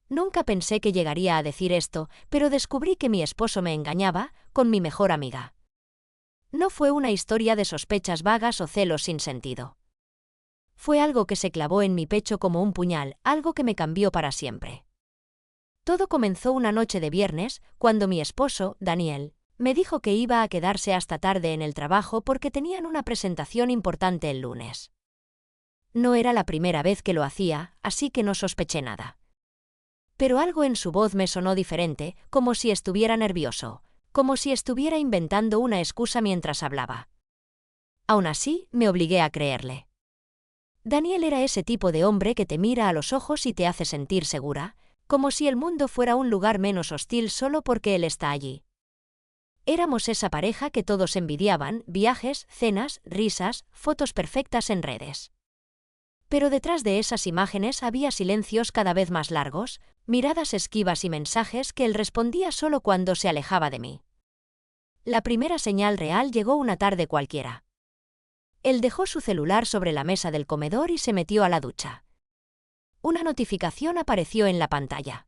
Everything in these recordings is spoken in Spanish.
Nunca pensé que llegaría a decir esto, pero descubrí que mi esposo me engañaba con mi mejor amiga. No fue una historia de sospechas vagas o celos sin sentido. Fue algo que se clavó en mi pecho como un puñal, algo que me cambió para siempre. Todo comenzó una noche de viernes, cuando mi esposo, Daniel, me dijo que iba a quedarse hasta tarde en el trabajo porque tenían una presentación importante el lunes. No era la primera vez que lo hacía, así que no sospeché nada. Pero algo en su voz me sonó diferente, como si estuviera nervioso, como si estuviera inventando una excusa mientras hablaba. Aún así, me obligué a creerle. Daniel era ese tipo de hombre que te mira a los ojos y te hace sentir segura, como si el mundo fuera un lugar menos hostil solo porque él está allí. Éramos esa pareja que todos envidiaban, viajes, cenas, risas, fotos perfectas en redes. Pero detrás de esas imágenes había silencios cada vez más largos, miradas esquivas y mensajes que él respondía solo cuando se alejaba de mí. La primera señal real llegó una tarde cualquiera. Él dejó su celular sobre la mesa del comedor y se metió a la ducha. Una notificación apareció en la pantalla.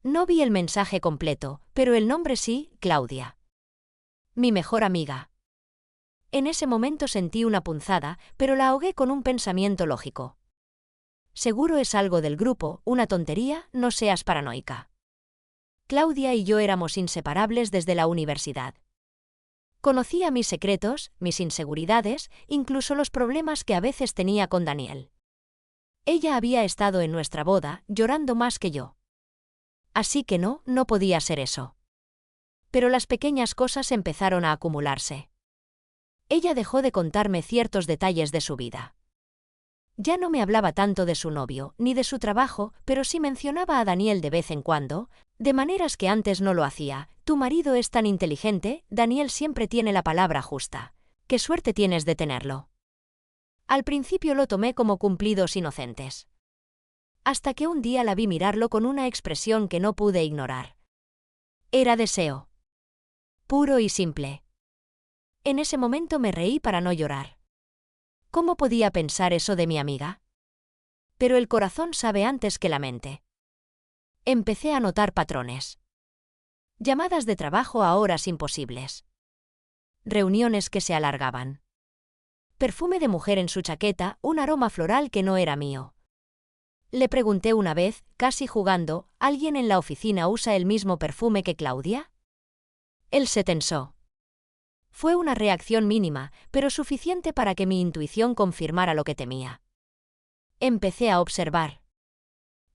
No vi el mensaje completo, pero el nombre sí, Claudia. Mi mejor amiga. En ese momento sentí una punzada, pero la ahogué con un pensamiento lógico. Seguro es algo del grupo, una tontería, no seas paranoica. Claudia y yo éramos inseparables desde la universidad. Conocía mis secretos, mis inseguridades, incluso los problemas que a veces tenía con Daniel. Ella había estado en nuestra boda, llorando más que yo. Así que no podía ser eso. Pero las pequeñas cosas empezaron a acumularse. Ella dejó de contarme ciertos detalles de su vida. Ya no me hablaba tanto de su novio, ni de su trabajo, pero sí mencionaba a Daniel de vez en cuando, de maneras que antes no lo hacía. Tu marido es tan inteligente, Daniel siempre tiene la palabra justa. Qué suerte tienes de tenerlo. Al principio lo tomé como cumplidos inocentes. Hasta que un día la vi mirarlo con una expresión que no pude ignorar. Era deseo. Puro y simple. En ese momento me reí para no llorar. ¿Cómo podía pensar eso de mi amiga? Pero el corazón sabe antes que la mente. Empecé a notar patrones. Llamadas de trabajo a horas imposibles. Reuniones que se alargaban. Perfume de mujer en su chaqueta, un aroma floral que no era mío. Le pregunté una vez, casi jugando, ¿alguien en la oficina usa el mismo perfume que Claudia? Él se tensó. Fue una reacción mínima, pero suficiente para que mi intuición confirmara lo que temía. Empecé a observar.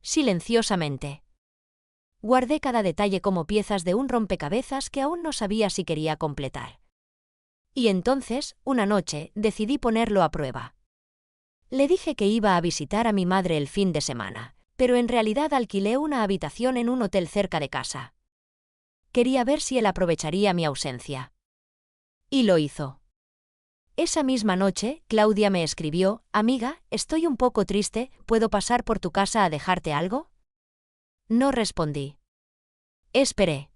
Silenciosamente. Guardé cada detalle como piezas de un rompecabezas que aún no sabía si quería completar. Y entonces, una noche, decidí ponerlo a prueba. Le dije que iba a visitar a mi madre el fin de semana, pero en realidad alquilé una habitación en un hotel cerca de casa. Quería ver si él aprovecharía mi ausencia. Y lo hizo. Esa misma noche, Claudia me escribió, «Amiga, estoy un poco triste, ¿puedo pasar por tu casa a dejarte algo?» No respondí. Esperé.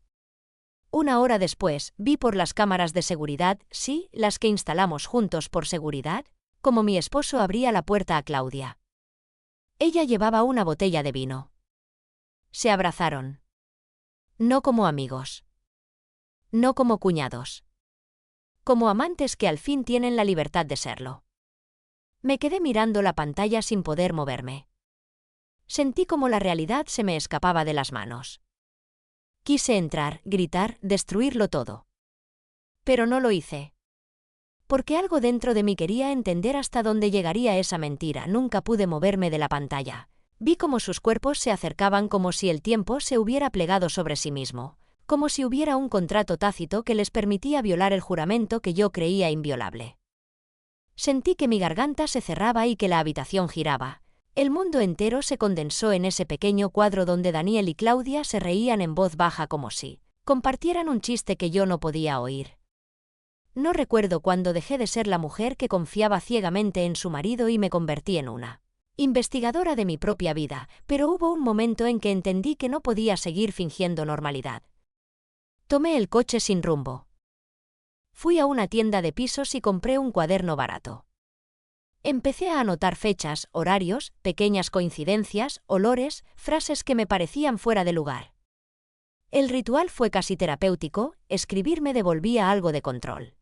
Una hora después, vi por las cámaras de seguridad, sí, las que instalamos juntos por seguridad, como mi esposo abría la puerta a Claudia. Ella llevaba una botella de vino. Se abrazaron. No como amigos. No como cuñados. Como amantes que al fin tienen la libertad de serlo. Me quedé mirando la pantalla sin poder moverme. Sentí como la realidad se me escapaba de las manos. Quise entrar, gritar, destruirlo todo. Pero no lo hice. Porque algo dentro de mí quería entender hasta dónde llegaría esa mentira. Nunca pude moverme de la pantalla. Vi cómo sus cuerpos se acercaban como si el tiempo se hubiera plegado sobre sí mismo. Como si hubiera un contrato tácito que les permitía violar el juramento que yo creía inviolable. Sentí que mi garganta se cerraba y que la habitación giraba. El mundo entero se condensó en ese pequeño cuadro donde Daniel y Claudia se reían en voz baja como si compartieran un chiste que yo no podía oír. No recuerdo cuándo dejé de ser la mujer que confiaba ciegamente en su marido y me convertí en una investigadora de mi propia vida, pero hubo un momento en que entendí que no podía seguir fingiendo normalidad. Tomé el coche sin rumbo. Fui a una tienda de pisos y compré un cuaderno barato. Empecé a anotar fechas, horarios, pequeñas coincidencias, olores, frases que me parecían fuera de lugar. El ritual fue casi terapéutico, escribir me devolvía algo de control.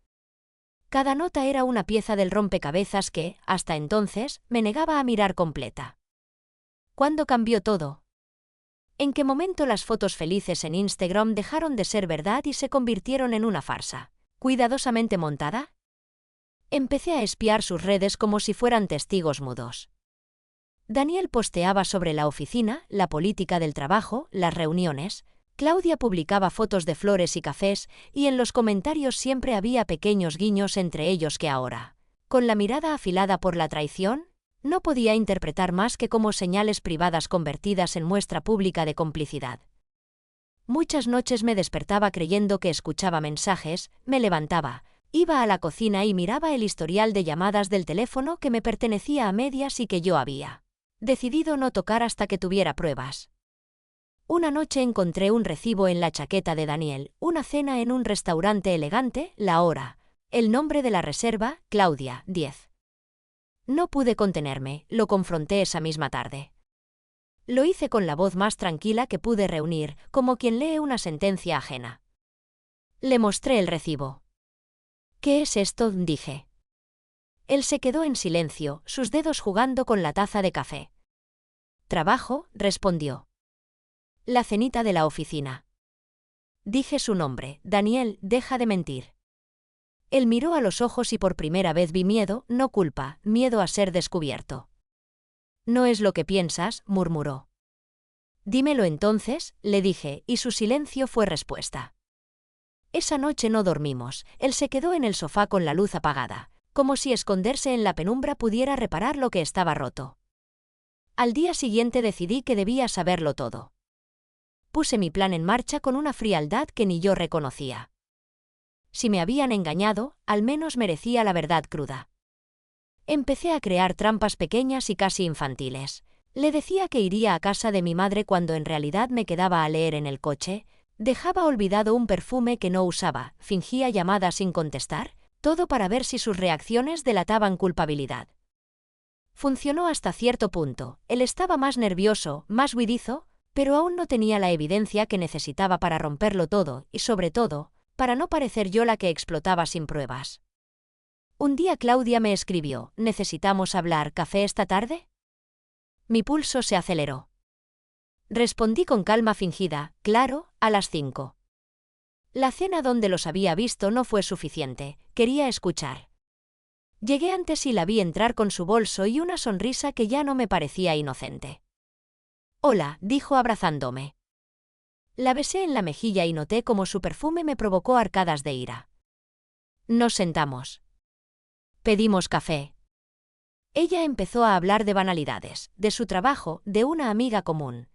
Cada nota era una pieza del rompecabezas que, hasta entonces, me negaba a mirar completa. ¿Cuándo cambió todo? ¿En qué momento las fotos felices en Instagram dejaron de ser verdad y se convirtieron en una farsa, cuidadosamente montada? Empecé a espiar sus redes como si fueran testigos mudos. Daniel posteaba sobre la oficina, la política del trabajo, las reuniones. Claudia publicaba fotos de flores y cafés, y en los comentarios siempre había pequeños guiños entre ellos que ahora, con la mirada afilada por la traición, no podía interpretar más que como señales privadas convertidas en muestra pública de complicidad. Muchas noches me despertaba creyendo que escuchaba mensajes, me levantaba, iba a la cocina y miraba el historial de llamadas del teléfono que me pertenecía a medias y que yo había decidido no tocar hasta que tuviera pruebas. Una noche encontré un recibo en la chaqueta de Daniel, una cena en un restaurante elegante, la hora, el nombre de la reserva, Claudia, 10. No pude contenerme, lo confronté esa misma tarde. Lo hice con la voz más tranquila que pude reunir, como quien lee una sentencia ajena. Le mostré el recibo. ¿Qué es esto?, dije. Él se quedó en silencio, sus dedos jugando con la taza de café. «Trabajo», respondió. «La cenita de la oficina». Dije su nombre. «Daniel, deja de mentir». Él miró a los ojos y por primera vez vi miedo, no culpa, miedo a ser descubierto. «No es lo que piensas», murmuró. «Dímelo entonces», le dije, y su silencio fue respuesta. Esa noche no dormimos, él se quedó en el sofá con la luz apagada, como si esconderse en la penumbra pudiera reparar lo que estaba roto. Al día siguiente decidí que debía saberlo todo. Puse mi plan en marcha con una frialdad que ni yo reconocía. Si me habían engañado, al menos merecía la verdad cruda. Empecé a crear trampas pequeñas y casi infantiles. Le decía que iría a casa de mi madre cuando en realidad me quedaba a leer en el coche, dejaba olvidado un perfume que no usaba, fingía llamadas sin contestar, todo para ver si sus reacciones delataban culpabilidad. Funcionó hasta cierto punto, él estaba más nervioso, más huidizo, pero aún no tenía la evidencia que necesitaba para romperlo todo y, sobre todo, para no parecer yo la que explotaba sin pruebas. Un día Claudia me escribió: «¿Necesitamos hablar café esta tarde?». Mi pulso se aceleró. Respondí con calma fingida: «Claro, a las 5». La cena donde los había visto no fue suficiente, quería escuchar. Llegué antes y la vi entrar con su bolso y una sonrisa que ya no me parecía inocente. «Hola», dijo abrazándome. La besé en la mejilla y noté cómo su perfume me provocó arcadas de ira. Nos sentamos. Pedimos café. Ella empezó a hablar de banalidades, de su trabajo, de una amiga común.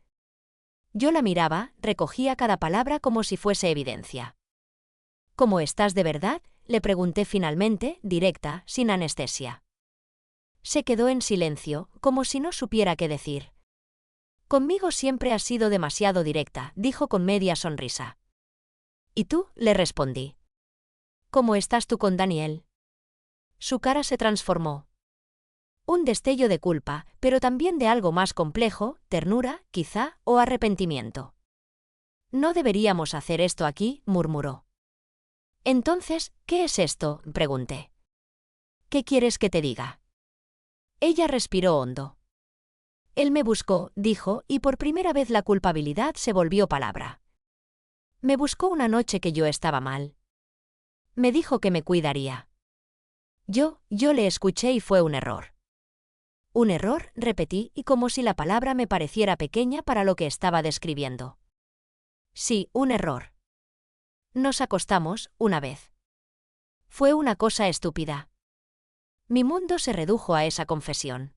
Yo la miraba, recogía cada palabra como si fuese evidencia. «¿Cómo estás de verdad?», le pregunté finalmente, directa, sin anestesia. Se quedó en silencio, como si no supiera qué decir. «Conmigo siempre has sido demasiado directa», dijo con media sonrisa. «¿Y tú?», le respondí. «¿Cómo estás tú con Daniel?». Su cara se transformó. Un destello de culpa, pero también de algo más complejo, ternura, quizá, o arrepentimiento. «No deberíamos hacer esto aquí», murmuró. «Entonces, ¿qué es esto?», pregunté. «¿Qué quieres que te diga?». Ella respiró hondo. «Él me buscó», dijo, y por primera vez la culpabilidad se volvió palabra. «Me buscó una noche que yo estaba mal. Me dijo que me cuidaría». Yo le escuché y fue un error. «¿Un error?», repetí, y como si la palabra me pareciera pequeña para lo que estaba describiendo. «Sí, un error. Nos acostamos, una vez. Fue una cosa estúpida». Mi mundo se redujo a esa confesión.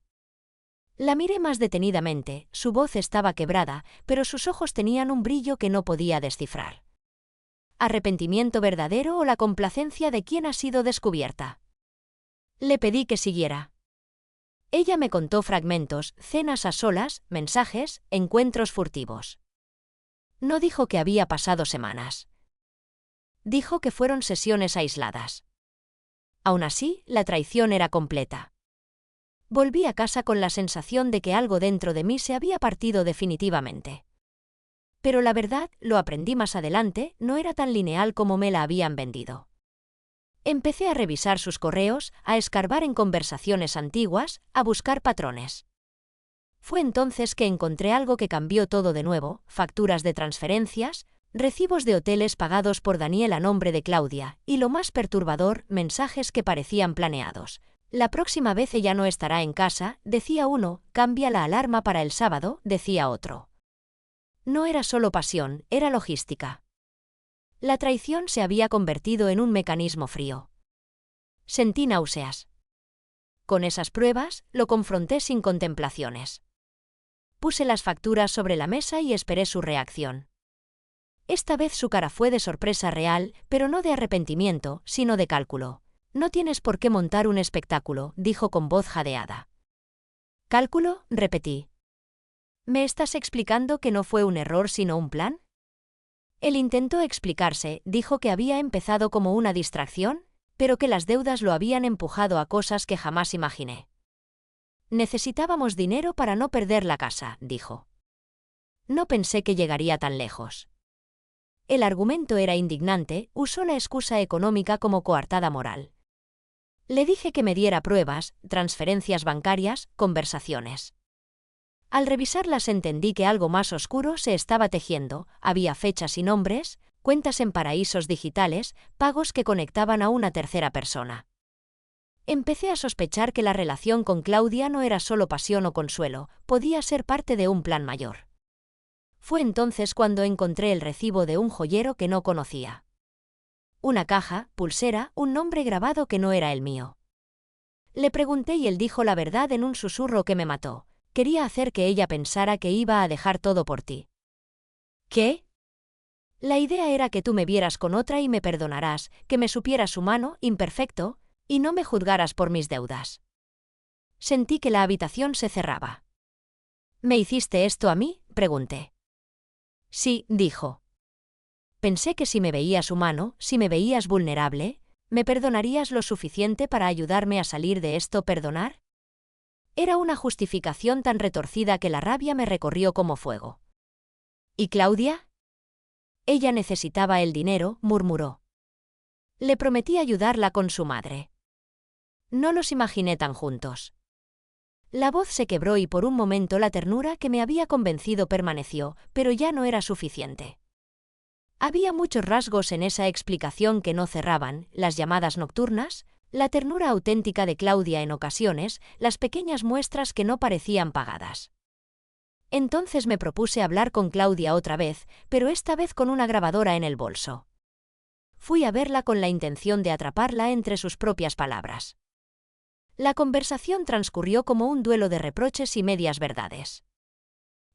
La miré más detenidamente, su voz estaba quebrada, pero sus ojos tenían un brillo que no podía descifrar. ¿Arrepentimiento verdadero o la complacencia de quien ha sido descubierta? Le pedí que siguiera. Ella me contó fragmentos, cenas a solas, mensajes, encuentros furtivos. No dijo que había pasado semanas. Dijo que fueron sesiones aisladas. Aún así, la traición era completa. Volví a casa con la sensación de que algo dentro de mí se había partido definitivamente. Pero la verdad, lo aprendí más adelante, no era tan lineal como me la habían vendido. Empecé a revisar sus correos, a escarbar en conversaciones antiguas, a buscar patrones. Fue entonces que encontré algo que cambió todo de nuevo: facturas de transferencias, recibos de hoteles pagados por Daniel a nombre de Claudia, y lo más perturbador, mensajes que parecían planeados. La próxima vez ella no estará en casa, decía uno; cambia la alarma para el sábado, decía otro. No era solo pasión, era logística. La traición se había convertido en un mecanismo frío. Sentí náuseas. Con esas pruebas, lo confronté sin contemplaciones. Puse las facturas sobre la mesa y esperé su reacción. Esta vez su cara fue de sorpresa real, pero no de arrepentimiento, sino de cálculo. «No tienes por qué montar un espectáculo», dijo con voz jadeada. «¿Cálculo?», repetí. «¿Me estás explicando que no fue un error sino un plan?» Él intentó explicarse, dijo que había empezado como una distracción, pero que las deudas lo habían empujado a cosas que jamás imaginé. «Necesitábamos dinero para no perder la casa», dijo. No pensé que llegaría tan lejos. El argumento era indignante, usó la excusa económica como coartada moral. Le dije que me diera pruebas, transferencias bancarias, conversaciones. Al revisarlas entendí que algo más oscuro se estaba tejiendo: había fechas y nombres, cuentas en paraísos digitales, pagos que conectaban a una tercera persona. Empecé a sospechar que la relación con Claudia no era solo pasión o consuelo, podía ser parte de un plan mayor. Fue entonces cuando encontré el recibo de un joyero que no conocía. Una caja, pulsera, un nombre grabado que no era el mío. Le pregunté y él dijo la verdad en un susurro que me mató: quería hacer que ella pensara que iba a dejar todo por ti. ¿Qué? La idea era que tú me vieras con otra y me perdonarás, que me supieras humano, imperfecto, y no me juzgaras por mis deudas. Sentí que la habitación se cerraba. ¿Me hiciste esto a mí?, pregunté. Sí, dijo. Pensé que si me veías humano, si me veías vulnerable, ¿me perdonarías lo suficiente para ayudarme a salir de esto? ¿Perdonar? Era una justificación tan retorcida que la rabia me recorrió como fuego. ¿Y Claudia? Ella necesitaba el dinero, murmuró. Le prometí ayudarla con su madre. No los imaginé tan juntos. La voz se quebró y por un momento la ternura que me había convencido permaneció, pero ya no era suficiente. Había muchos rasgos en esa explicación que no cerraban: las llamadas nocturnas, la ternura auténtica de Claudia en ocasiones, las pequeñas muestras que no parecían pagadas. Entonces me propuse hablar con Claudia otra vez, pero esta vez con una grabadora en el bolso. Fui a verla con la intención de atraparla entre sus propias palabras. La conversación transcurrió como un duelo de reproches y medias verdades.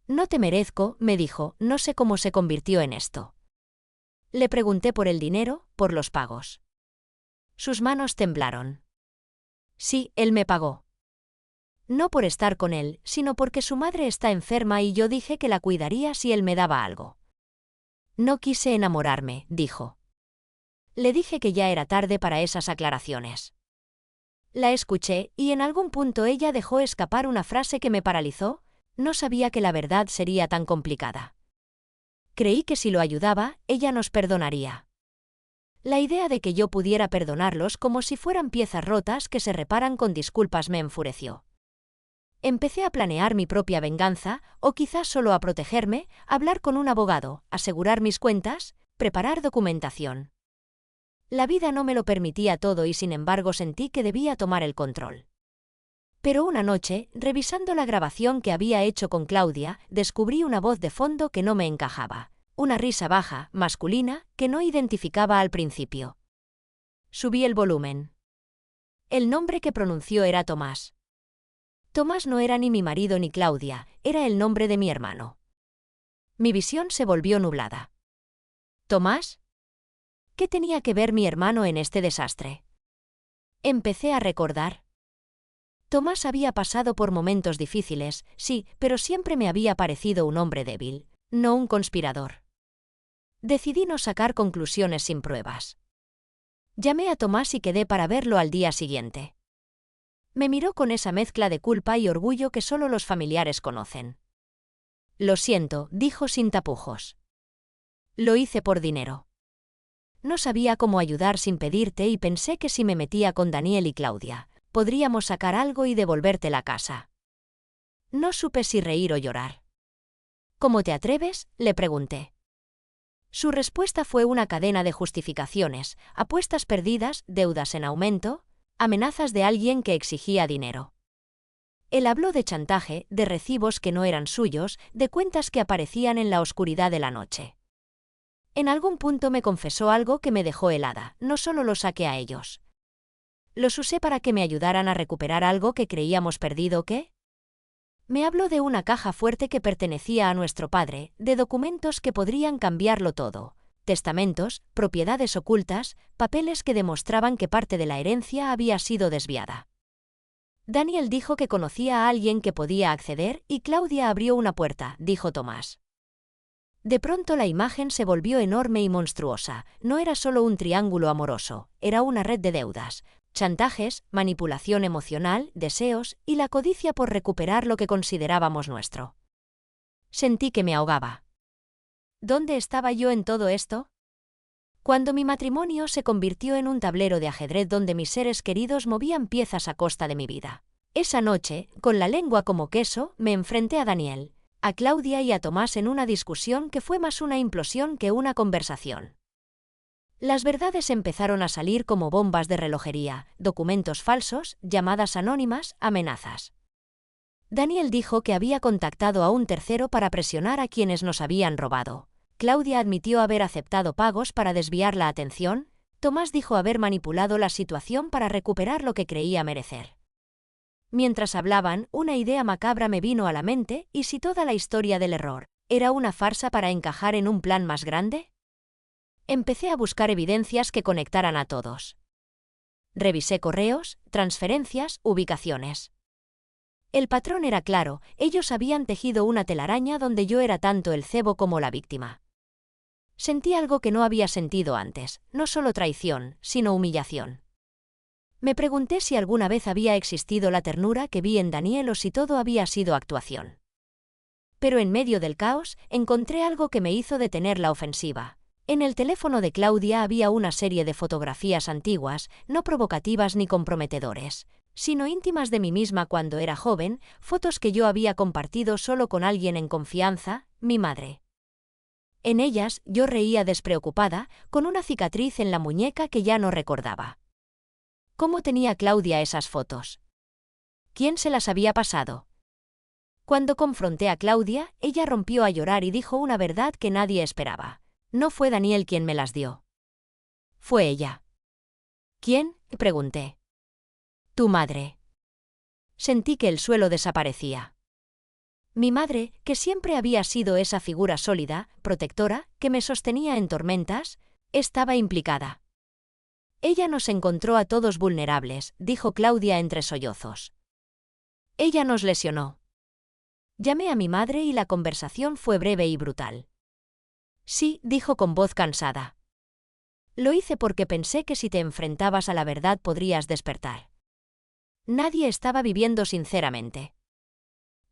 «No te merezco», me dijo, «no sé cómo se convirtió en esto». Le pregunté por el dinero, por los pagos. Sus manos temblaron. Sí, él me pagó. No por estar con él, sino porque su madre está enferma y yo dije que la cuidaría si él me daba algo. No quise enamorarme, dijo. Le dije que ya era tarde para esas aclaraciones. La escuché, y en algún punto ella dejó escapar una frase que me paralizó: no sabía que la verdad sería tan complicada. Creí que si lo ayudaba, ella nos perdonaría. La idea de que yo pudiera perdonarlos como si fueran piezas rotas que se reparan con disculpas me enfureció. Empecé a planear mi propia venganza, o quizás solo a protegerme: hablar con un abogado, asegurar mis cuentas, preparar documentación. La vida no me lo permitía todo y sin embargo sentí que debía tomar el control. Pero una noche, revisando la grabación que había hecho con Claudia, descubrí una voz de fondo que no me encajaba, una risa baja, masculina, que no identificaba al principio. Subí el volumen. El nombre que pronunció era Tomás. Tomás no era ni mi marido ni Claudia, era el nombre de mi hermano. Mi visión se volvió nublada. ¿Tomás? ¿Qué tenía que ver mi hermano en este desastre? Empecé a recordar. Tomás había pasado por momentos difíciles, sí, pero siempre me había parecido un hombre débil, no un conspirador. Decidí no sacar conclusiones sin pruebas. Llamé a Tomás y quedé para verlo al día siguiente. Me miró con esa mezcla de culpa y orgullo que solo los familiares conocen. Lo siento, dijo sin tapujos. Lo hice por dinero. No sabía cómo ayudar sin pedirte y pensé que si me metía con Daniel y Claudia, podríamos sacar algo y devolverte la casa. No supe si reír o llorar. ¿Cómo te atreves?, le pregunté. Su respuesta fue una cadena de justificaciones, apuestas perdidas, deudas en aumento, amenazas de alguien que exigía dinero. Él habló de chantaje, de recibos que no eran suyos, de cuentas que aparecían en la oscuridad de la noche. En algún punto me confesó algo que me dejó helada, no solo los saqué a ellos. Los usé para que me ayudaran a recuperar algo que creíamos perdido. ¿Qué? Me habló de una caja fuerte que pertenecía a nuestro padre, de documentos que podrían cambiarlo todo, testamentos, propiedades ocultas, papeles que demostraban que parte de la herencia había sido desviada. Daniel dijo que conocía a alguien que podía acceder y Claudia abrió una puerta, dijo Tomás. De pronto la imagen se volvió enorme y monstruosa, no era solo un triángulo amoroso, era una red de deudas, chantajes, manipulación emocional, deseos y la codicia por recuperar lo que considerábamos nuestro. Sentí que me ahogaba. ¿Dónde estaba yo en todo esto? Cuando mi matrimonio se convirtió en un tablero de ajedrez donde mis seres queridos movían piezas a costa de mi vida. Esa noche, con la lengua como queso, me enfrenté a Daniel, a Claudia y a Tomás en una discusión que fue más una implosión que una conversación. Las verdades empezaron a salir como bombas de relojería, documentos falsos, llamadas anónimas, amenazas. Daniel dijo que había contactado a un tercero para presionar a quienes nos habían robado. Claudia admitió haber aceptado pagos para desviar la atención. Tomás dijo haber manipulado la situación para recuperar lo que creía merecer. Mientras hablaban, una idea macabra me vino a la mente, ¿y si toda la historia del error era una farsa para encajar en un plan más grande? Empecé a buscar evidencias que conectaran a todos. Revisé correos, transferencias, ubicaciones. El patrón era claro, ellos habían tejido una telaraña donde yo era tanto el cebo como la víctima. Sentí algo que no había sentido antes, no solo traición, sino humillación. Me pregunté si alguna vez había existido la ternura que vi en Daniel o si todo había sido actuación. Pero en medio del caos, encontré algo que me hizo detener la ofensiva. En el teléfono de Claudia había una serie de fotografías antiguas, no provocativas ni comprometedores, sino íntimas de mí misma cuando era joven, fotos que yo había compartido solo con alguien en confianza, mi madre. En ellas, yo reía despreocupada, con una cicatriz en la muñeca que ya no recordaba. ¿Cómo tenía Claudia esas fotos? ¿Quién se las había pasado? Cuando confronté a Claudia, ella rompió a llorar y dijo una verdad que nadie esperaba. No fue Daniel quien me las dio. Fue ella. ¿Quién?, pregunté. Tu madre. Sentí que el suelo desaparecía. Mi madre, que siempre había sido esa figura sólida, protectora, que me sostenía en tormentas, estaba implicada. Ella nos encontró a todos vulnerables, dijo Claudia entre sollozos. Ella nos lesionó. Llamé a mi madre y la conversación fue breve y brutal. Sí, dijo con voz cansada. Lo hice porque pensé que si te enfrentabas a la verdad podrías despertar. Nadie estaba viviendo sinceramente.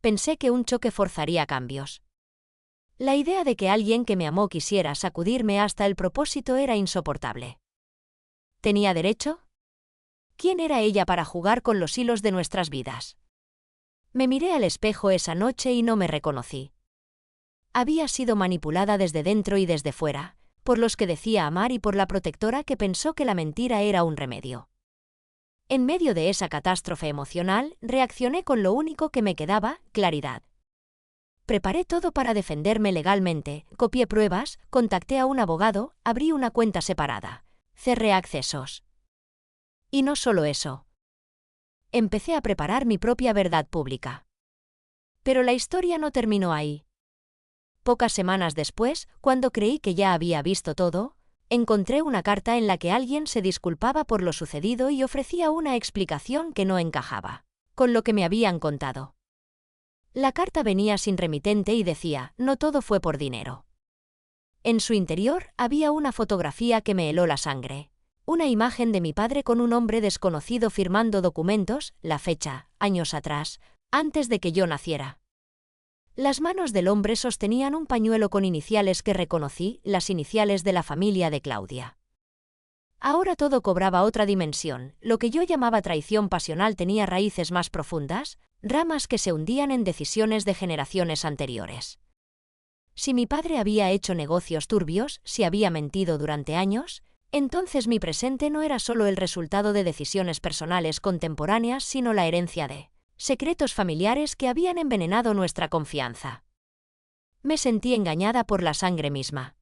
Pensé que un choque forzaría cambios. La idea de que alguien que me amó quisiera sacudirme hasta el propósito era insoportable. ¿Tenía derecho? ¿Quién era ella para jugar con los hilos de nuestras vidas? Me miré al espejo esa noche y no me reconocí. Había sido manipulada desde dentro y desde fuera, por los que decía amar y por la protectora que pensó que la mentira era un remedio. En medio de esa catástrofe emocional, reaccioné con lo único que me quedaba, claridad. Preparé todo para defenderme legalmente, copié pruebas, contacté a un abogado, abrí una cuenta separada. Cerré accesos. Y no solo eso. Empecé a preparar mi propia verdad pública. Pero la historia no terminó ahí. Pocas semanas después, cuando creí que ya había visto todo, encontré una carta en la que alguien se disculpaba por lo sucedido y ofrecía una explicación que no encajaba con lo que me habían contado. La carta venía sin remitente y decía, no todo fue por dinero. En su interior había una fotografía que me heló la sangre. Una imagen de mi padre con un hombre desconocido firmando documentos, la fecha, años atrás, antes de que yo naciera. Las manos del hombre sostenían un pañuelo con iniciales que reconocí, las iniciales de la familia de Claudia. Ahora todo cobraba otra dimensión, lo que yo llamaba traición pasional tenía raíces más profundas, ramas que se hundían en decisiones de generaciones anteriores. Si mi padre había hecho negocios turbios, si había mentido durante años, entonces mi presente no era solo el resultado de decisiones personales contemporáneas, sino la herencia de secretos familiares que habían envenenado nuestra confianza. Me sentí engañada por la sangre misma.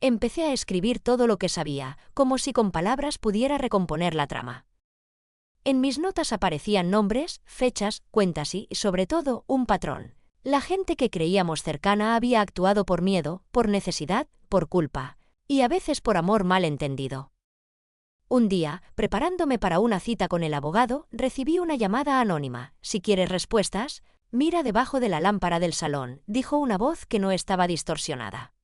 Empecé a escribir todo lo que sabía, como si con palabras pudiera recomponer la trama. En mis notas aparecían nombres, fechas, cuentas y, sobre todo, un patrón. La gente que creíamos cercana había actuado por miedo, por necesidad, por culpa, y a veces por amor mal entendido. Un día, preparándome para una cita con el abogado, recibí una llamada anónima. Si quieres respuestas, mira debajo de la lámpara del salón, dijo una voz que no estaba distorsionada.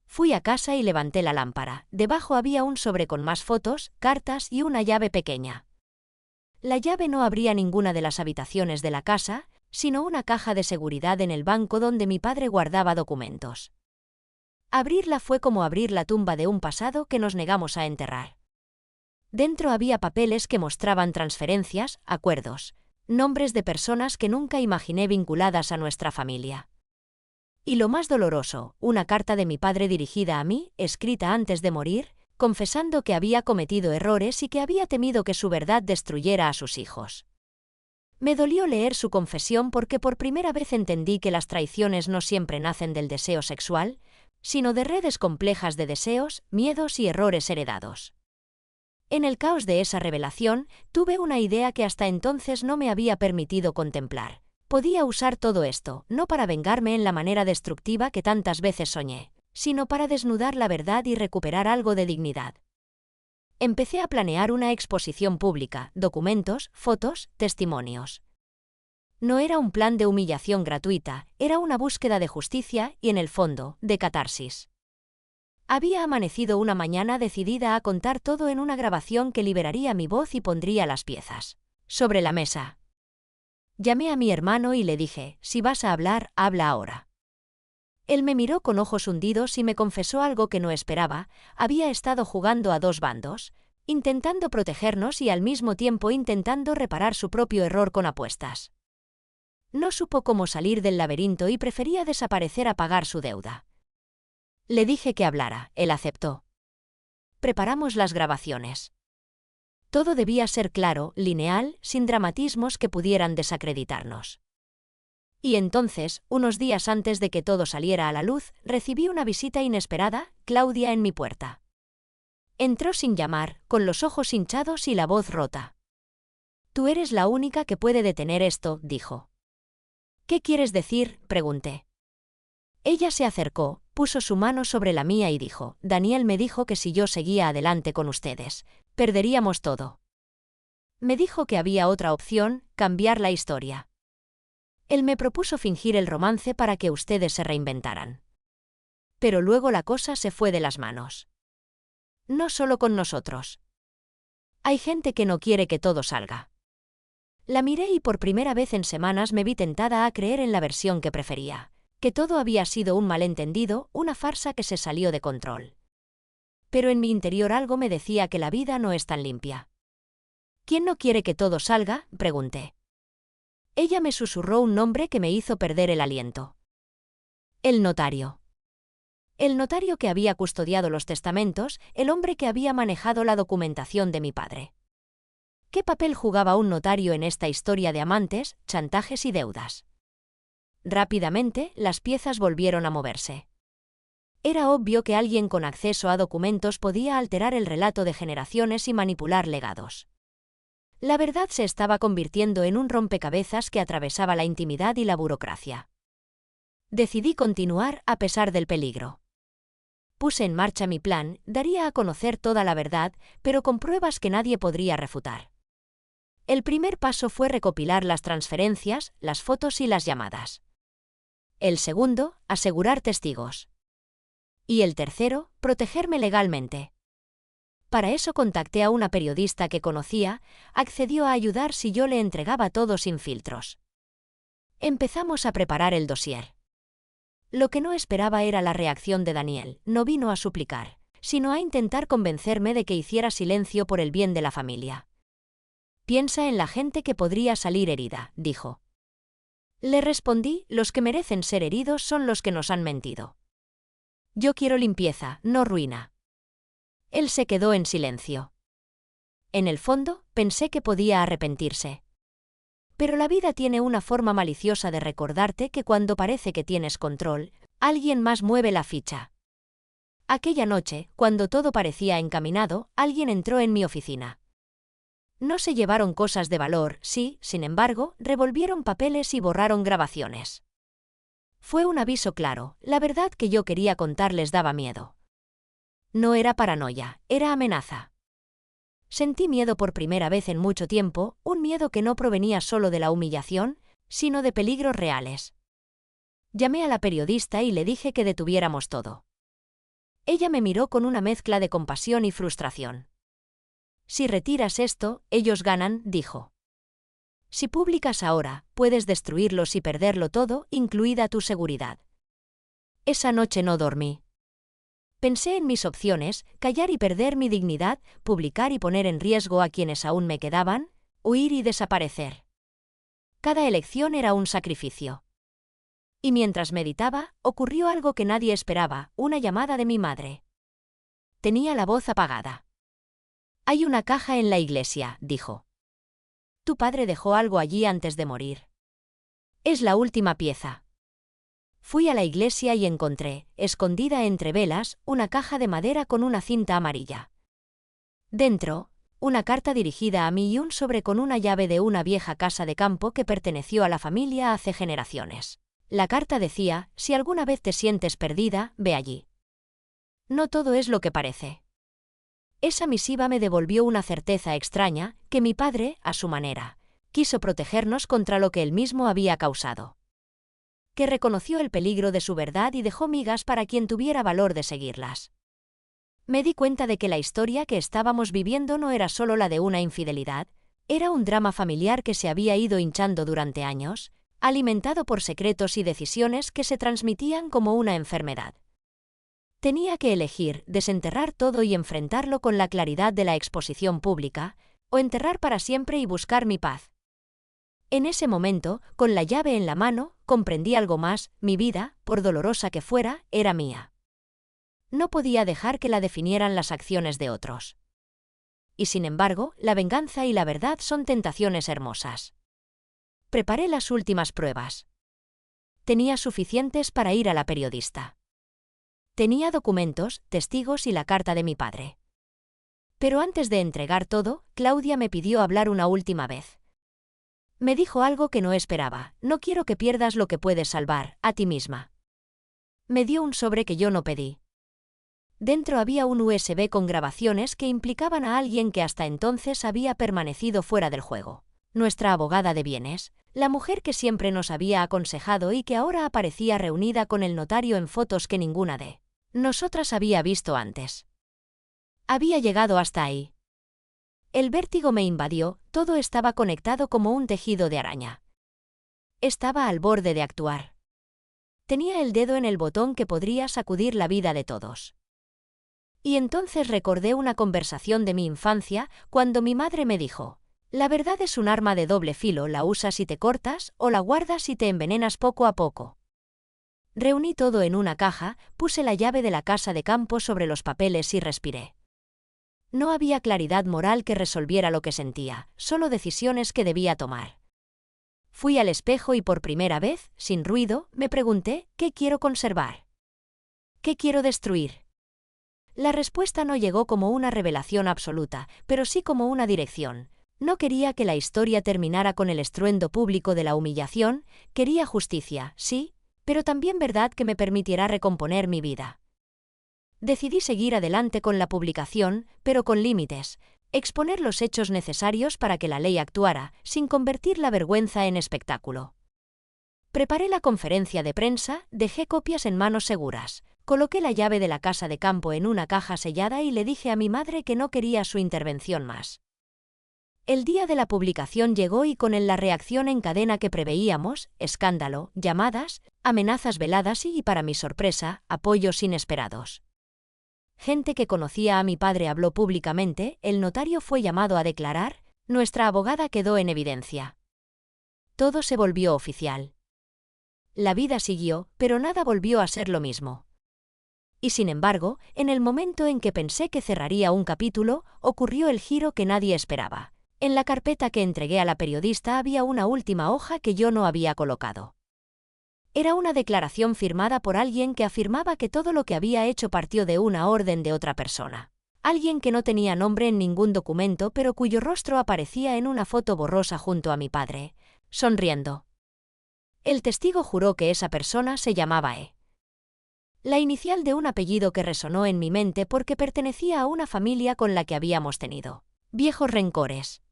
Fui a casa y levanté la lámpara. Debajo había un sobre con más fotos, cartas y una llave pequeña. La llave no abría ninguna de las habitaciones de la casa, sino una caja de seguridad en el banco donde mi padre guardaba documentos. Abrirla fue como abrir la tumba de un pasado que nos negamos a enterrar. Dentro había papeles que mostraban transferencias, acuerdos, nombres de personas que nunca imaginé vinculadas a nuestra familia. Y lo más doloroso, una carta de mi padre dirigida a mí, escrita antes de morir, confesando que había cometido errores y que había temido que su verdad destruyera a sus hijos. Me dolió leer su confesión porque por primera vez entendí que las traiciones no siempre nacen del deseo sexual, sino de redes complejas de deseos, miedos y errores heredados. En el caos de esa revelación, tuve una idea que hasta entonces no me había permitido contemplar. Podía usar todo esto, no para vengarme en la manera destructiva que tantas veces soñé, sino para desnudar la verdad y recuperar algo de dignidad. Empecé a planear una exposición pública, documentos, fotos, testimonios. No era un plan de humillación gratuita, era una búsqueda de justicia y, en el fondo, de catarsis. Había amanecido una mañana decidida a contar todo en una grabación que liberaría mi voz y pondría las piezas sobre la mesa. Llamé a mi hermano y le dije, si vas a hablar, habla ahora. Él me miró con ojos hundidos y me confesó algo que no esperaba, había estado jugando a dos bandos, intentando protegernos y al mismo tiempo intentando reparar su propio error con apuestas. No supo cómo salir del laberinto y prefería desaparecer a pagar su deuda. Le dije que hablara, él aceptó. Preparamos las grabaciones. Todo debía ser claro, lineal, sin dramatismos que pudieran desacreditarnos. Y entonces, unos días antes de que todo saliera a la luz, recibí una visita inesperada, Claudia en mi puerta. Entró sin llamar, con los ojos hinchados y la voz rota. «Tú eres la única que puede detener esto», dijo. «¿Qué quieres decir?», pregunté. Ella se acercó, puso su mano sobre la mía y dijo, «Daniel me dijo que si yo seguía adelante con ustedes, perderíamos todo». Me dijo que había otra opción, cambiar la historia. Él me propuso fingir el romance para que ustedes se reinventaran. Pero luego la cosa se fue de las manos. No solo con nosotros. Hay gente que no quiere que todo salga. La miré y por primera vez en semanas me vi tentada a creer en la versión que prefería, que todo había sido un malentendido, una farsa que se salió de control. Pero en mi interior algo me decía que la vida no es tan limpia. ¿Quién no quiere que todo salga?, pregunté. Ella me susurró un nombre que me hizo perder el aliento. El notario. El notario que había custodiado los testamentos, el hombre que había manejado la documentación de mi padre. ¿Qué papel jugaba un notario en esta historia de amantes, chantajes y deudas? Rápidamente, las piezas volvieron a moverse. Era obvio que alguien con acceso a documentos podía alterar el relato de generaciones y manipular legados. La verdad se estaba convirtiendo en un rompecabezas que atravesaba la intimidad y la burocracia. Decidí continuar a pesar del peligro. Puse en marcha mi plan, daría a conocer toda la verdad, pero con pruebas que nadie podría refutar. El primer paso fue recopilar las transferencias, las fotos y las llamadas. El segundo, asegurar testigos. Y el tercero, protegerme legalmente. Para eso contacté a una periodista que conocía, accedió a ayudar si yo le entregaba todo sin filtros. Empezamos a preparar el dossier. Lo que no esperaba era la reacción de Daniel. No vino a suplicar, sino a intentar convencerme de que hiciera silencio por el bien de la familia. Piensa en la gente que podría salir herida, dijo. Le respondí, los que merecen ser heridos son los que nos han mentido. Yo quiero limpieza, no ruina. Él se quedó en silencio. En el fondo, pensé que podía arrepentirse. Pero la vida tiene una forma maliciosa de recordarte que cuando parece que tienes control, alguien más mueve la ficha. Aquella noche, cuando todo parecía encaminado, alguien entró en mi oficina. No se llevaron cosas de valor, sí, sin embargo, revolvieron papeles y borraron grabaciones. Fue un aviso claro, la verdad que yo quería contarles daba miedo. No era paranoia, era amenaza. Sentí miedo por primera vez en mucho tiempo, un miedo que no provenía solo de la humillación, sino de peligros reales. Llamé a la periodista y le dije que detuviéramos todo. Ella me miró con una mezcla de compasión y frustración. Si retiras esto, ellos ganan, dijo. Si publicas ahora, puedes destruirlos y perderlo todo, incluida tu seguridad. Esa noche no dormí. Pensé en mis opciones, callar y perder mi dignidad, publicar y poner en riesgo a quienes aún me quedaban, huir y desaparecer. Cada elección era un sacrificio. Y mientras meditaba, ocurrió algo que nadie esperaba, una llamada de mi madre. Tenía la voz apagada. Hay una caja en la iglesia, dijo. Tu padre dejó algo allí antes de morir. Es la última pieza. Fui a la iglesia y encontré, escondida entre velas, una caja de madera con una cinta amarilla. Dentro, una carta dirigida a mí y un sobre con una llave de una vieja casa de campo que perteneció a la familia hace generaciones. La carta decía, si alguna vez te sientes perdida, ve allí. No todo es lo que parece. Esa misiva me devolvió una certeza extraña, que mi padre, a su manera, quiso protegernos contra lo que él mismo había causado. Que reconoció el peligro de su verdad y dejó migas para quien tuviera valor de seguirlas. Me di cuenta de que la historia que estábamos viviendo no era solo la de una infidelidad, era un drama familiar que se había ido hinchando durante años, alimentado por secretos y decisiones que se transmitían como una enfermedad. Tenía que elegir, desenterrar todo y enfrentarlo con la claridad de la exposición pública, o enterrar para siempre y buscar mi paz. En ese momento, con la llave en la mano, comprendí algo más, mi vida, por dolorosa que fuera, era mía. No podía dejar que la definieran las acciones de otros. Y sin embargo, la venganza y la verdad son tentaciones hermosas. Preparé las últimas pruebas. Tenía suficientes para ir a la periodista. Tenía documentos, testigos y la carta de mi padre. Pero antes de entregar todo, Claudia me pidió hablar una última vez. Me dijo algo que no esperaba, no quiero que pierdas lo que puedes salvar, a ti misma. Me dio un sobre que yo no pedí. Dentro había un USB con grabaciones que implicaban a alguien que hasta entonces había permanecido fuera del juego. Nuestra abogada de bienes, la mujer que siempre nos había aconsejado y que ahora aparecía reunida con el notario en fotos que ninguna de nosotras había visto antes. Había llegado hasta ahí. El vértigo me invadió, todo estaba conectado como un tejido de araña. Estaba al borde de actuar. Tenía el dedo en el botón que podría sacudir la vida de todos. Y entonces recordé una conversación de mi infancia, cuando mi madre me dijo, la verdad es un arma de doble filo, la usas y te cortas, o la guardas y te envenenas poco a poco. Reuní todo en una caja, puse la llave de la casa de campo sobre los papeles y respiré. No había claridad moral que resolviera lo que sentía, solo decisiones que debía tomar. Fui al espejo y por primera vez, sin ruido, me pregunté, ¿qué quiero conservar? ¿Qué quiero destruir? La respuesta no llegó como una revelación absoluta, pero sí como una dirección. No quería que la historia terminara con el estruendo público de la humillación, quería justicia, sí, pero también verdad que me permitiera recomponer mi vida. Decidí seguir adelante con la publicación, pero con límites, exponer los hechos necesarios para que la ley actuara, sin convertir la vergüenza en espectáculo. Preparé la conferencia de prensa, dejé copias en manos seguras. Coloqué la llave de la casa de campo en una caja sellada y le dije a mi madre que no quería su intervención más. El día de la publicación llegó y con él la reacción en cadena que preveíamos: escándalo, llamadas, amenazas veladas y, para mi sorpresa, apoyos inesperados. Gente que conocía a mi padre habló públicamente, el notario fue llamado a declarar, nuestra abogada quedó en evidencia. Todo se volvió oficial. La vida siguió, pero nada volvió a ser lo mismo. Y sin embargo, en el momento en que pensé que cerraría un capítulo, ocurrió el giro que nadie esperaba. En la carpeta que entregué a la periodista había una última hoja que yo no había colocado. Era una declaración firmada por alguien que afirmaba que todo lo que había hecho partió de una orden de otra persona. Alguien que no tenía nombre en ningún documento, pero cuyo rostro aparecía en una foto borrosa junto a mi padre, sonriendo. El testigo juró que esa persona se llamaba E. La inicial de un apellido que resonó en mi mente porque pertenecía a una familia con la que habíamos tenido viejos rencores.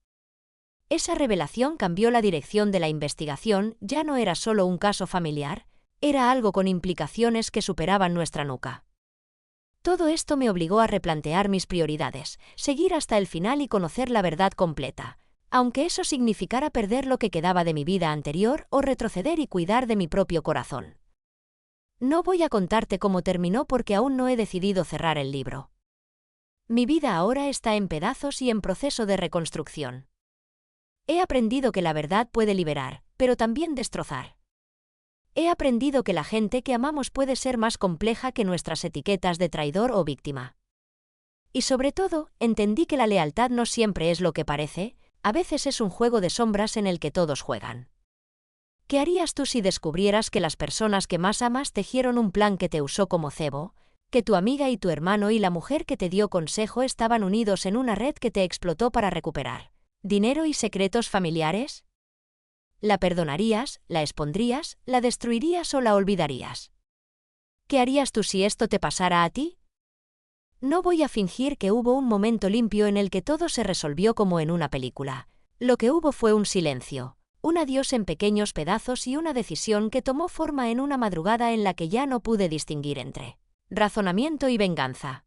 Esa revelación cambió la dirección de la investigación, ya no era solo un caso familiar, era algo con implicaciones que superaban nuestra nuca. Todo esto me obligó a replantear mis prioridades, seguir hasta el final y conocer la verdad completa, aunque eso significara perder lo que quedaba de mi vida anterior o retroceder y cuidar de mi propio corazón. No voy a contarte cómo terminó porque aún no he decidido cerrar el libro. Mi vida ahora está en pedazos y en proceso de reconstrucción. He aprendido que la verdad puede liberar, pero también destrozar. He aprendido que la gente que amamos puede ser más compleja que nuestras etiquetas de traidor o víctima. Y sobre todo, entendí que la lealtad no siempre es lo que parece, a veces es un juego de sombras en el que todos juegan. ¿Qué harías tú si descubrieras que las personas que más amas tejieron un plan que te usó como cebo, que tu amiga y tu hermano y la mujer que te dio consejo estaban unidos en una red que te explotó para recuperar dinero y secretos familiares? ¿La perdonarías, la expondrías, la destruirías o la olvidarías? ¿Qué harías tú si esto te pasara a ti? No voy a fingir que hubo un momento limpio en el que todo se resolvió como en una película. Lo que hubo fue un silencio, un adiós en pequeños pedazos y una decisión que tomó forma en una madrugada en la que ya no pude distinguir entre razonamiento y venganza.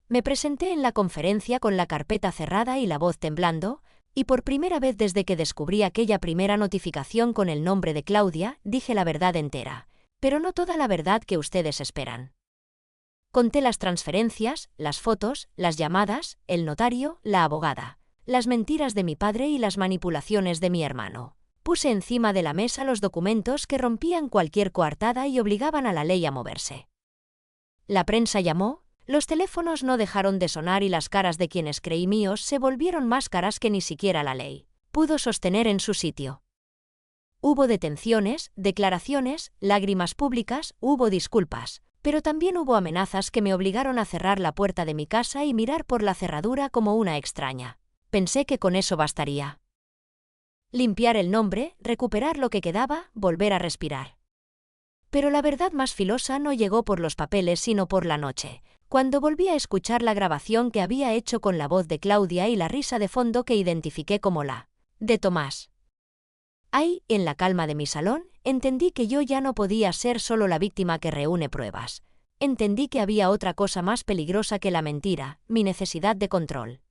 Me presenté en la conferencia con la carpeta cerrada y la voz temblando, y por primera vez desde que descubrí aquella primera notificación con el nombre de Claudia, dije la verdad entera, pero no toda la verdad que ustedes esperan. Conté las transferencias, las fotos, las llamadas, el notario, la abogada, las mentiras de mi padre y las manipulaciones de mi hermano. Puse encima de la mesa los documentos que rompían cualquier coartada y obligaban a la ley a moverse. La prensa llamó. Los teléfonos no dejaron de sonar y las caras de quienes creí míos se volvieron más caras que ni siquiera la ley pudo sostener en su sitio. Hubo detenciones, declaraciones, lágrimas públicas, hubo disculpas, pero también hubo amenazas que me obligaron a cerrar la puerta de mi casa y mirar por la cerradura como una extraña. Pensé que con eso bastaría. Limpiar el nombre, recuperar lo que quedaba, volver a respirar. Pero la verdad más filosa no llegó por los papeles sino por la noche, cuando volví a escuchar la grabación que había hecho con la voz de Claudia y la risa de fondo que identifiqué como la de Tomás. Ahí, en la calma de mi salón, entendí que yo ya no podía ser solo la víctima que reúne pruebas. Entendí que había otra cosa más peligrosa que la mentira, mi necesidad de control.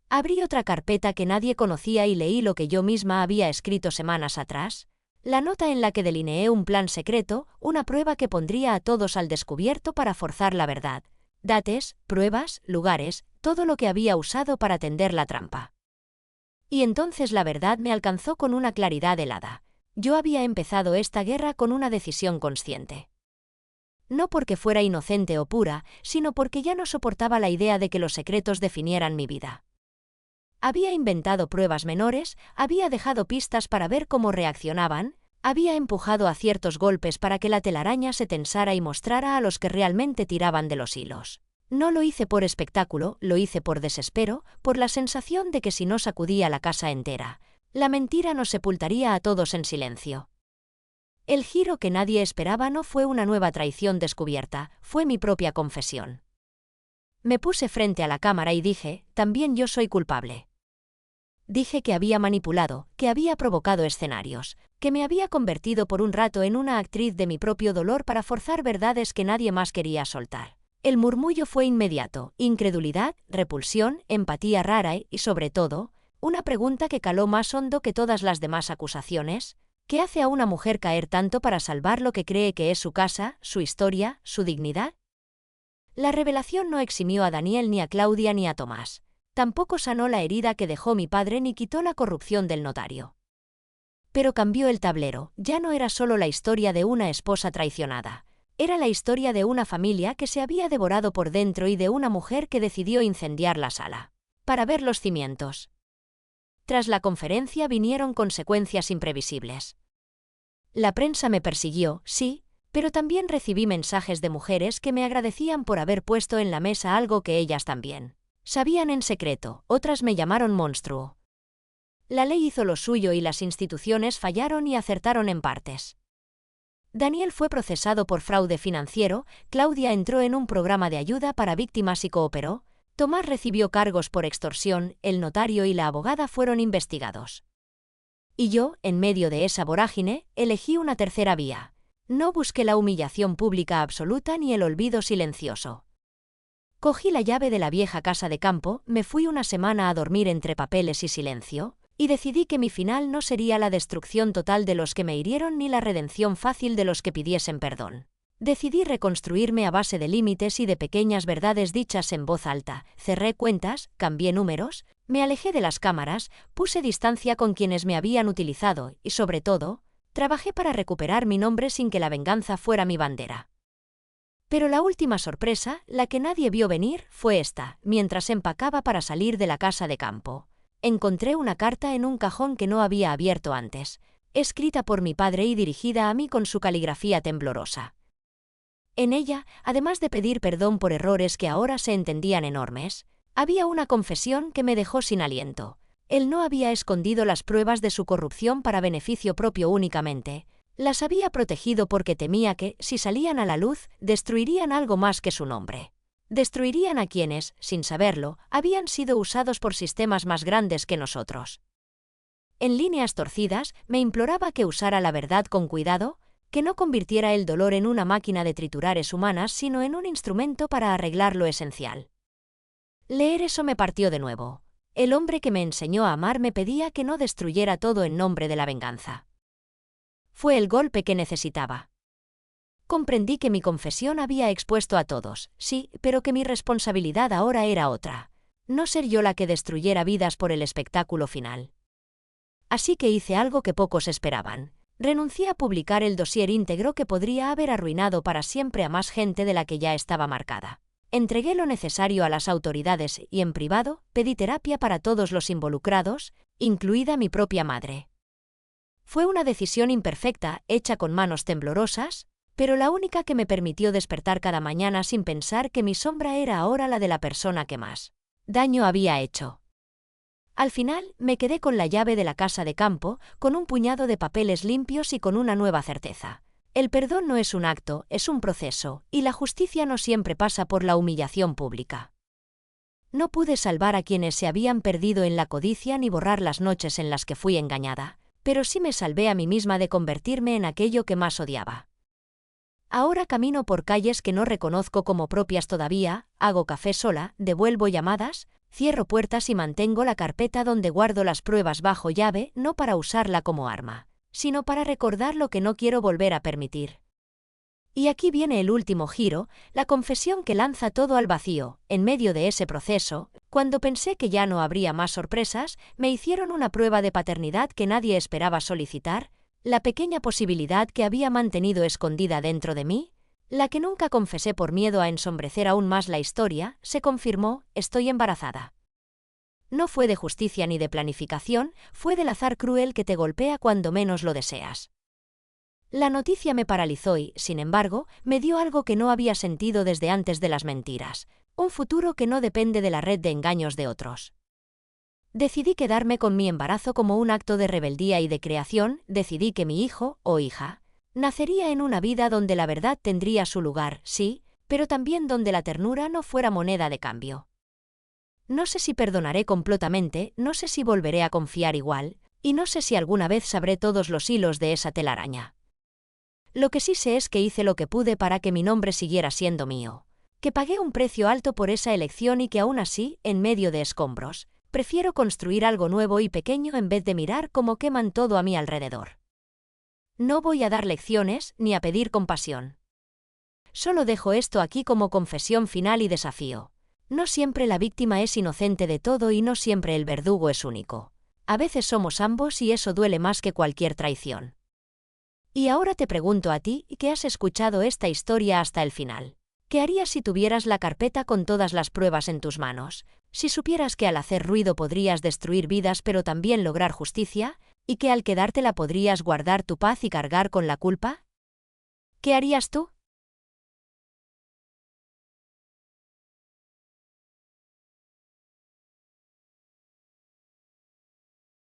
Abrí otra carpeta que nadie conocía y leí lo que yo misma había escrito semanas atrás. La nota en la que delineé un plan secreto, una prueba que pondría a todos al descubierto para forzar la verdad. Dates, pruebas, lugares, todo lo que había usado para tender la trampa. Y entonces la verdad me alcanzó con una claridad helada. Yo había empezado esta guerra con una decisión consciente. No porque fuera inocente o pura, sino porque ya no soportaba la idea de que los secretos definieran mi vida. Había inventado pruebas menores, había dejado pistas para ver cómo reaccionaban, había empujado a ciertos golpes para que la telaraña se tensara y mostrara a los que realmente tiraban de los hilos. No lo hice por espectáculo, lo hice por desespero, por la sensación de que si no sacudía la casa entera, la mentira nos sepultaría a todos en silencio. El giro que nadie esperaba no fue una nueva traición descubierta, fue mi propia confesión. Me puse frente a la cámara y dije, también yo soy culpable. Dije que había manipulado, que había provocado escenarios, que me había convertido por un rato en una actriz de mi propio dolor para forzar verdades que nadie más quería soltar. El murmullo fue inmediato: incredulidad, repulsión, empatía rara y, sobre todo, una pregunta que caló más hondo que todas las demás acusaciones: ¿qué hace a una mujer caer tanto para salvar lo que cree que es su casa, su historia, su dignidad? La revelación no eximió a Daniel ni a Claudia ni a Tomás. Tampoco sanó la herida que dejó mi padre ni quitó la corrupción del notario. Pero cambió el tablero. Ya no era solo la historia de una esposa traicionada. Era la historia de una familia que se había devorado por dentro y de una mujer que decidió incendiar la sala para ver los cimientos. Tras la conferencia vinieron consecuencias imprevisibles. La prensa me persiguió, sí, pero también recibí mensajes de mujeres que me agradecían por haber puesto en la mesa algo que ellas también sabían en secreto. Otras me llamaron monstruo. La ley hizo lo suyo y las instituciones fallaron y acertaron en partes. Daniel fue procesado por fraude financiero, Claudia entró en un programa de ayuda para víctimas y cooperó, Tomás recibió cargos por extorsión, el notario y la abogada fueron investigados. Y yo, en medio de esa vorágine, elegí una tercera vía. No busqué la humillación pública absoluta ni el olvido silencioso. Cogí la llave de la vieja casa de campo, me fui una semana a dormir entre papeles y silencio, y decidí que mi final no sería la destrucción total de los que me hirieron ni la redención fácil de los que pidiesen perdón. Decidí reconstruirme a base de límites y de pequeñas verdades dichas en voz alta. Cerré cuentas, cambié números, me alejé de las cámaras, puse distancia con quienes me habían utilizado y, sobre todo, trabajé para recuperar mi nombre sin que la venganza fuera mi bandera. Pero la última sorpresa, la que nadie vio venir, fue esta. Mientras empacaba para salir de la casa de campo, encontré una carta en un cajón que no había abierto antes, escrita por mi padre y dirigida a mí con su caligrafía temblorosa. En ella, además de pedir perdón por errores que ahora se entendían enormes, había una confesión que me dejó sin aliento. Él no había escondido las pruebas de su corrupción para beneficio propio únicamente. Las había protegido porque temía que, si salían a la luz, destruirían algo más que su nombre. Destruirían a quienes, sin saberlo, habían sido usados por sistemas más grandes que nosotros. En líneas torcidas, me imploraba que usara la verdad con cuidado, que no convirtiera el dolor en una máquina de triturares humanas, sino en un instrumento para arreglar lo esencial. Leer eso me partió de nuevo. El hombre que me enseñó a amar me pedía que no destruyera todo en nombre de la venganza. Fue el golpe que necesitaba. Comprendí que mi confesión había expuesto a todos, sí, pero que mi responsabilidad ahora era otra. No ser yo la que destruyera vidas por el espectáculo final. Así que hice algo que pocos esperaban. Renuncié a publicar el dossier íntegro que podría haber arruinado para siempre a más gente de la que ya estaba marcada. Entregué lo necesario a las autoridades y, en privado, pedí terapia para todos los involucrados, incluida mi propia madre. Fue una decisión imperfecta, hecha con manos temblorosas, pero la única que me permitió despertar cada mañana sin pensar que mi sombra era ahora la de la persona que más daño había hecho. Al final, me quedé con la llave de la casa de campo, con un puñado de papeles limpios y con una nueva certeza. El perdón no es un acto, es un proceso, y la justicia no siempre pasa por la humillación pública. No pude salvar a quienes se habían perdido en la codicia ni borrar las noches en las que fui engañada, pero sí me salvé a mí misma de convertirme en aquello que más odiaba. Ahora camino por calles que no reconozco como propias todavía, hago café sola, devuelvo llamadas, cierro puertas y mantengo la carpeta donde guardo las pruebas bajo llave, no para usarla como arma, sino para recordar lo que no quiero volver a permitir. Y aquí viene el último giro, la confesión que lanza todo al vacío. En medio de ese proceso, cuando pensé que ya no habría más sorpresas, me hicieron una prueba de paternidad que nadie esperaba solicitar, la pequeña posibilidad que había mantenido escondida dentro de mí, la que nunca confesé por miedo a ensombrecer aún más la historia, se confirmó: estoy embarazada. No fue de justicia ni de planificación, fue del azar cruel que te golpea cuando menos lo deseas. La noticia me paralizó y, sin embargo, me dio algo que no había sentido desde antes de las mentiras, un futuro que no depende de la red de engaños de otros. Decidí quedarme con mi embarazo como un acto de rebeldía y de creación, decidí que mi hijo, o hija, nacería en una vida donde la verdad tendría su lugar, sí, pero también donde la ternura no fuera moneda de cambio. No sé si perdonaré completamente, no sé si volveré a confiar igual, y no sé si alguna vez sabré todos los hilos de esa telaraña. Lo que sí sé es que hice lo que pude para que mi nombre siguiera siendo mío, que pagué un precio alto por esa elección y que aún así, en medio de escombros, prefiero construir algo nuevo y pequeño en vez de mirar cómo queman todo a mi alrededor. No voy a dar lecciones ni a pedir compasión. Solo dejo esto aquí como confesión final y desafío. No siempre la víctima es inocente de todo y no siempre el verdugo es único. A veces somos ambos y eso duele más que cualquier traición. Y ahora te pregunto a ti, que has escuchado esta historia hasta el final. ¿Qué harías si tuvieras la carpeta con todas las pruebas en tus manos? Si supieras que al hacer ruido podrías destruir vidas pero también lograr justicia, y que al quedártela podrías guardar tu paz y cargar con la culpa? ¿Qué harías tú?